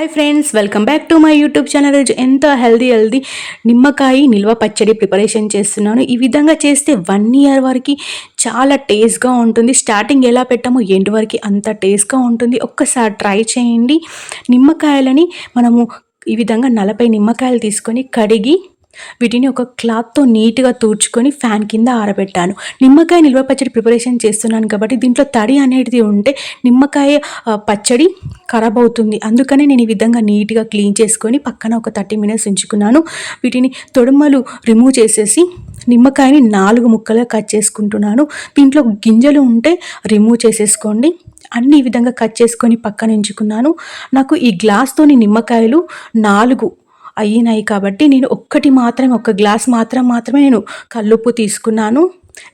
Hi friends, welcome back to my YouTube channel. ఎంత healthy నిమ్మకాయ నిల్వ పచ్చడి ప్రిపరేషన్ చేస్తున్నాను. ఈ విధంగా చేస్తే 1 ఇయర్ వరకు చాలా టేస్ట్గా ఉంటుంది. స్టార్టింగ్ ఎలా పెట్టామో ఎండ్ వరకు అంత టేస్ట్గా ఉంటుంది. ఒక్కసారి ట్రై చేయండి. నిమ్మకాయలని మనము ఈ విధంగా 40 నిమ్మకాయలు తీసుకొని కడిగి వీటిని ఒక క్లాత్తో నీట్గా తూడ్చుకొని ఫ్యాన్ కింద ఆరబెట్టాను. నిమ్మకాయ నిల్వ పచ్చడి ప్రిపరేషన్ చేస్తున్నాను కాబట్టి దీంట్లో తడి అనేది ఉంటే నిమ్మకాయ పచ్చడి ఖరాబ్ అవుతుంది. అందుకనే నేను ఈ విధంగా నీట్గా క్లీన్ చేసుకొని పక్కన ఒక 30 మినిట్స్ ఉంచుకున్నాను. వీటిని తొడుమలు రిమూవ్ చేసేసి నిమ్మకాయని 4 ముక్కలుగా కట్ చేసుకుంటున్నాను. దీంట్లో గింజలు ఉంటే రిమూవ్ చేసేసుకోండి. అన్ని ఈ విధంగా కట్ చేసుకొని పక్కన ఉంచుకున్నాను. నాకు ఈ గ్లాస్తోని నిమ్మకాయలు 4 అయినాయి కాబట్టి నేను ఒక గ్లాస్ మాత్రమే నేను కల్లుప్పు తీసుకున్నాను.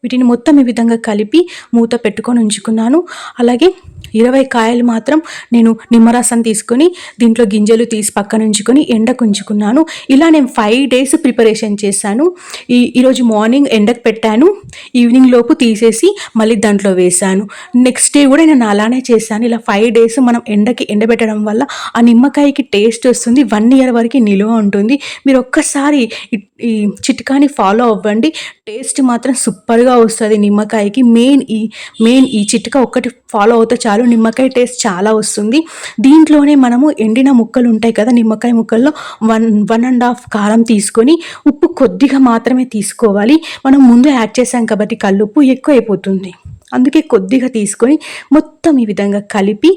వీటిని మొత్తం ఈ విధంగా కలిపి మూత పెట్టుకొని ఉంచుకున్నాను. అలాగే 20 కాయలు మాత్రం నేను నిమ్మరసం తీసుకొని దీంట్లో గింజలు తీసి పక్కన ఉంచుకొని ఎండకు ఉంచుకున్నాను. ఇలా నేను 5 డేస్ ప్రిపరేషన్ చేశాను. ఈరోజు మార్నింగ్ ఎండకు పెట్టాను, ఈవినింగ్ లోపు తీసేసి మళ్ళీ దాంట్లో వేశాను. నెక్స్ట్ డే కూడా నేను అలానే చేశాను. ఇలా 5 డేస్ మనం ఎండబెట్టడం వల్ల ఆ నిమ్మకాయకి టేస్ట్ వస్తుంది. 1 ఇయర్ వరకు నిలువ ఉంటుంది. మీరు ఒక్కసారి ఈ చిట్కాని ఫాలో అవ్వండి. టేస్ట్ మాత్రం సూపర్గా వస్తుంది నిమ్మకాయకి. మెయిన్ ఈ చిట్కా ఒక్కటి ఫాలో అవుతే చాలు, నిమ్మకాయ టేస్ట్ చాలా వస్తుంది. దీంట్లోనే మనము ఎండిన ముక్కలు ఉంటాయి కదా, నిమ్మకాయ ముక్కల్లో 1.5 కారం తీసుకొని ఉప్పు కొద్దిగా మాత్రమే తీసుకోవాలి. మనం ముందు యాడ్ చేసాం కాబట్టి కల్లుప్పు ఎక్కువ అయిపోతుంది. అందుకే కొద్దిగా తీసుకొని మొత్తం ఈ విధంగా కలిపి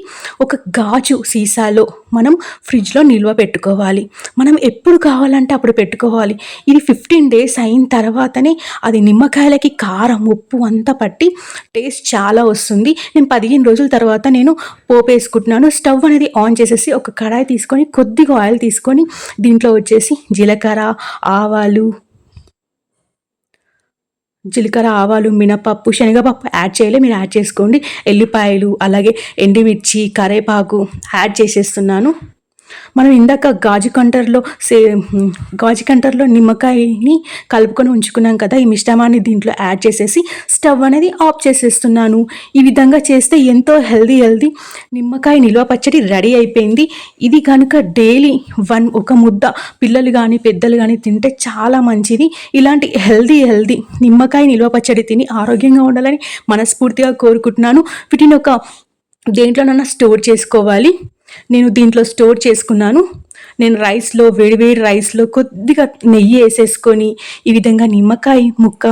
ఒక గాజు సీసాలో మనం ఫ్రిడ్జ్లో నిల్వ పెట్టుకోవాలి. మనం ఎప్పుడు కావాలంటే అప్పుడు పెట్టుకోవాలి. ఇది 15 డేస్ అయిన తర్వాతనే అది నిమ్మకాయలకి కారం ఉప్పు అంతా పట్టి టేస్ట్ చాలా వస్తుంది. నేను 15 రోజుల తర్వాత నేను పోపు వేసుకుంటున్నాను. స్టవ్ అనేది ఆన్ చేసేసి ఒక కడాయి తీసుకొని కొద్దిగా ఆయిల్ తీసుకొని దీంట్లో వచ్చేసి జీలకర్ర, ఆవాలు, మినపప్పు, శనగపప్పు యాడ్ చేయాలి. మీరు యాడ్ చేసుకోండి. ఎల్లిపాయలు, అలాగే ఎండుమిర్చి, కరివేపాకు యాడ్ చేసేస్తున్నాను. మనం ఇందాక గాజు కంటర్లో నిమ్మకాయని కలుపుకొని ఉంచుకున్నాం కదా, ఈ మిశ్రమాన్ని దీంట్లో యాడ్ చేసేసి స్టవ్ అనేది ఆఫ్ చేసేస్తున్నాను. ఈ విధంగా చేస్తే ఎంతో హెల్దీ నిమ్మకాయ నిల్వ పచ్చడి రెడీ అయిపోయింది. ఇది కనుక డైలీ ఒక ముద్ద పిల్లలు కానీ పెద్దలు కానీ తింటే చాలా మంచిది. ఇలాంటి హెల్దీ నిమ్మకాయ నిల్వ పచ్చడి తిని ఆరోగ్యంగా ఉండాలని మనస్ఫూర్తిగా కోరుకుంటున్నాను. వీటిని ఒక దేంట్లోనైనా స్టోర్ చేసుకోవాలి. నేను దీంట్లో స్టోర్ చేసుకున్నాను. నేను వేడివేడి రైస్లో కొద్దిగా నెయ్యి వేసేసుకొని ఈ విధంగా నిమ్మకాయ ముక్క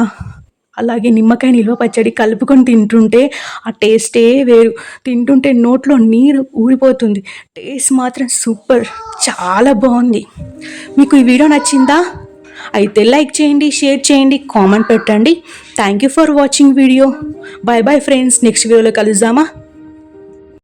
అలాగే నిమ్మకాయ నిల్వ పచ్చడి కలుపుకొని తింటుంటే ఆ టేస్టే వేరు. తింటుంటే నోట్లో నీరు ఊరిపోతుంది. టేస్ట్ మాత్రం సూపర్, చాలా బాగుంది. మీకు ఈ వీడియో నచ్చిందా? అయితే లైక్ చేయండి, షేర్ చేయండి, కామెంట్ పెట్టండి. Thank you for watching video. Bye friends, next వీడియోలో కలుద్దామా?